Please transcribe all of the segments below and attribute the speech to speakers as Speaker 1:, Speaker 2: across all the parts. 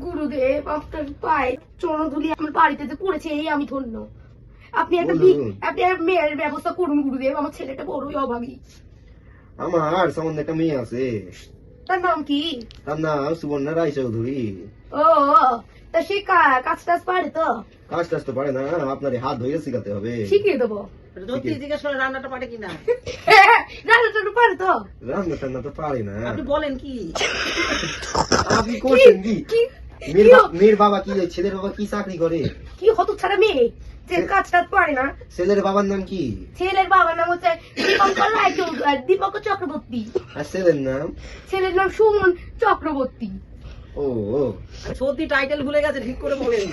Speaker 1: গুরুদেব আপনার পায়ে চরণধুলি আমার বাড়িতে যে করেছে এই আমি ধন্য। আপনি একটা মেয়ের ব্যবস্থা করুন গুরুদেব, আমার ছেলেটা বড়ই অভাবী।
Speaker 2: আমার সম্বন্ধে একটা মেয়ে আছে,
Speaker 1: তার নাম কি?
Speaker 2: তার নাম সুবর্ণা রায়চৌধুরী।
Speaker 1: ও তা সে কাজ টাজ পারে তো?
Speaker 2: কাজ টাজ তো পারে না, আপনার হাত ধরে শিখাতে হবে।
Speaker 1: শিখিয়ে দেবো।
Speaker 3: জিজ্ঞেস করে রান্নাটা পারে কিনা।
Speaker 1: রান্নাটা পারে তো?
Speaker 2: রান্না টান্না তো পারে না।
Speaker 3: আপনি বলেন কি?
Speaker 2: আপনি করছেন কি? মেয়ের বাবা কি, ছেলের বাবা কি চাকরি করে?
Speaker 1: কি হতচ্ছাড়া মেয়ে যে কাজ টাজ পারে না।
Speaker 2: ছেলের বাবার নাম কি?
Speaker 1: ছেলের বাবার নাম হচ্ছে দীপঙ্কর চক্রবর্তী।
Speaker 2: আর ছেলের নাম?
Speaker 1: ছেলের নাম সুমন চক্রবর্তী।
Speaker 2: ও
Speaker 3: সত্যি টাইটেল ভুলে গেছে, ঠিক করে বলেন।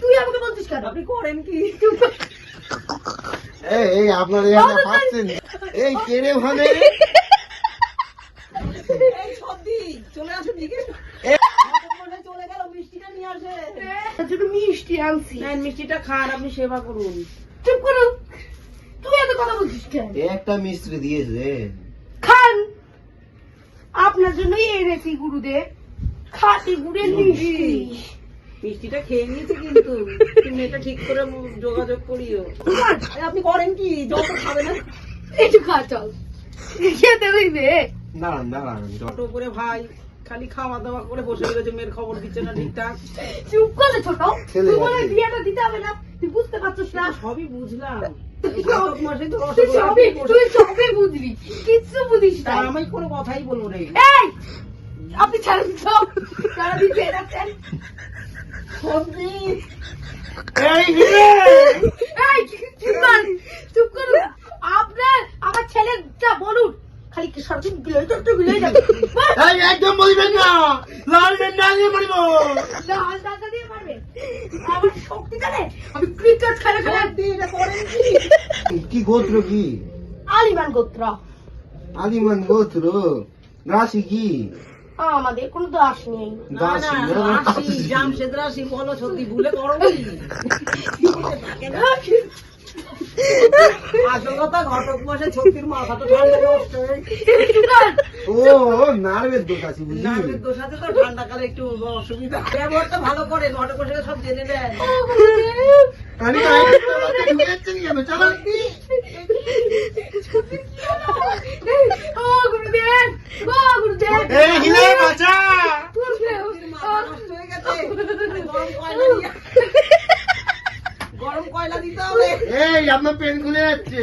Speaker 1: তুই আমাকে বলছিস কেন?
Speaker 3: আপনি করেন কি?
Speaker 2: এই আপনার ভাবছেন এই কেড়ে ভাবে
Speaker 3: সত্যি চলে আসুন, জিজ্ঞেস চলে গেল, মিষ্টিটা নিয়ে আসে।
Speaker 1: মিষ্টি আনছি,
Speaker 3: মিষ্টিটা খান, আপনি সেবা করুন।
Speaker 1: চুপ করো, তুই এত কথা বলছিস কেন?
Speaker 2: একটা মিস্ত্রি দিয়েছে,
Speaker 1: খান। আপনার জন্যই এনেছি গুরুদেব, খাঁটি গুড়ের মিষ্টি।
Speaker 3: মিষ্টিটা খেয়ে নিয়েছি, কিন্তু তুমি এটা ঠিক করে যোগাযোগ করিও। আপনি করেন কি? যত খাবে না
Speaker 1: একটু খা, চল খেতে হইবে।
Speaker 2: দাঁড়ান দাঁড়ান,
Speaker 3: ছোট করে ভাই খালি খাওয়া দাওয়া করে বসে রয়েছে, মেয়ের খবর দিচ্ছে না ঠিকঠাক।
Speaker 1: চুপ করে ছোট,
Speaker 2: ছেলে
Speaker 1: তুই বলে
Speaker 2: আছে।
Speaker 1: বিয়েটা দিতে হবে না, তুই বুঝতে পারছিস না?
Speaker 3: সবই বুঝলাম,
Speaker 1: তুই সবই বুঝবি, কিচ্ছু বুঝিস না।
Speaker 3: আমি কোনো কথাই বলবো রে।
Speaker 1: এই আপনি ছাড়ুন সব, সারাদিন বেড়াচ্ছেন। এই চুপ করুন। আপনার আমার ছেলেটা বলুন খালি কি সারাদিন বিলাই যাবে।
Speaker 2: একদম বলবেন না, লাল ডেন্ডা দিয়ে মারিব।
Speaker 1: লাল টাকা দিয়ে পারবে আমার শক্তি জানে, আমি ক্রিকেট খেলে
Speaker 2: কি গোত্র কি?
Speaker 1: আলিমান গোত্র।
Speaker 2: আলিমান গোত্র, রাশি কি?
Speaker 1: আমাদের কোনো দাস নেই।
Speaker 3: জামশেদ রাশি বলো, সত্যি ভুলে করো আসল কথা, ঘটক মাসে ছত্রির মাথা তো ঠান্ডা নষ্ট হয়ে
Speaker 2: ও নার্ভের দোষ আছে বুঝলি?
Speaker 3: নার্ভের দোষ আছে তো, ঠান্ডা কালে একটু অসুবিধা। ব্যবহারটা ভালো করে, ঘটক মাসে সব জেনে নেন।
Speaker 2: আমি তো ঢুকে যাচ্ছি কেন? চলো
Speaker 1: ও গুরুদেব, ও গুরুদেব,
Speaker 2: এই হিলে বাঁচা।
Speaker 3: মাথা নষ্ট হয়ে গেছে, গরম কয়লা দিতে হবে।
Speaker 2: এই আপনার পেন খুলে যাচ্ছে।